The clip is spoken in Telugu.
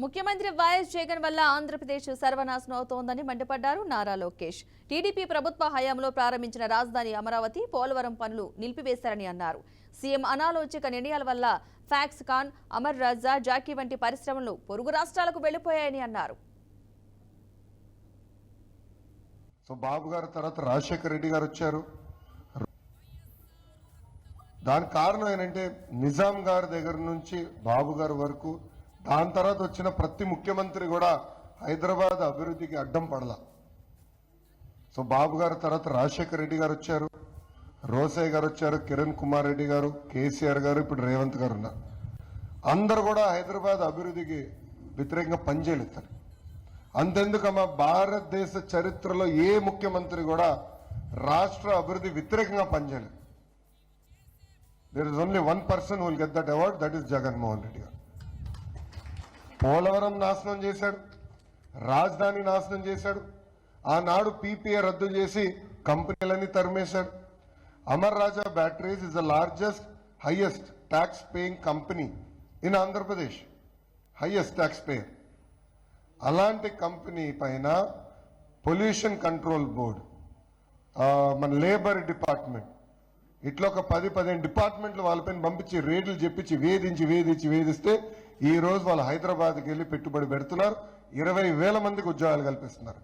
ముఖ్యమంత్రి వైఎస్ జగన్ వల్ల ఆంధ్రప్రదేశ్ సర్వనాశనం అవుతోందని మండిపడ్డారు నారా లోకేష్. టీడీపీ ప్రభుత్వ హయాంలో ప్రారంభించిన రాజధాని అమరావతి, పోలవరం పనులు నిలిపివేశారని అన్నారు. సీఎం అనాలోచిత నిర్ణయాల వల్ల ఫాక్స్కాన్, అమర్ రాజా, జాకీ వంటి పరిశ్రమలు పొరుగు రాష్ట్రాలకు వెళ్లిపోయాయని అన్నారు. సో బాబు గారి తర్వాత రాజశేఖర రెడ్డి గారు వచ్చారు. దానికి కారణం ఏంటంటే నిజాం గారి దగ్గర నుంచి బాబు గారి వరకు దాని తర్వాత వచ్చిన ప్రతి ముఖ్యమంత్రి కూడా హైదరాబాద్ అభివృద్ధికి అడ్డం పడలా. సో బాబు గారి తర్వాత రాజశేఖర రెడ్డి గారు వచ్చారు, రోసయ్య గారు వచ్చారు, కిరణ్ కుమార్ రెడ్డి గారు, కేసీఆర్ గారు, ఇప్పుడు రేవంత్ గారు ఉన్నారు. అందరు కూడా హైదరాబాద్ అభివృద్ధికి వ్యతిరేకంగా పనిచేయలేదు. అంతెందుకమ్మా, భారతదేశ చరిత్రలో ఏ ముఖ్యమంత్రి కూడా రాష్ట్ర అభివృద్ధి వ్యతిరేకంగా పనిచేయలేదు. There is only one person will get that award, that is Jaganmohan Reddy garu. Polavaram నాశనం చేశాడు, రాజధాని నాశనం చేశాడు, ఆనాడు పీపీఏ రద్దు చేసి కంపెనీలన్నీ తరిమేశాడు. Amar Raja batteries is the largest highest tax paying company in Andhra Pradesh, highest tax payer. అలాంటి కంపెనీ పైన పొల్యూషన్ కంట్రోల్ బోర్డు, మన లేబర్ డిపార్ట్మెంట్, ఇట్లా ఒక 10-15 డిపార్ట్మెంట్లు వాళ్ళపైన పంపించి రేట్లు చెప్పించి వేధిస్తే ఈ రోజు వాళ్ళు హైదరాబాద్కి వెళ్ళి పెట్టుబడి పెడుతున్నారు. 20,000 మందికి ఉద్యోగాలు కల్పిస్తున్నారు.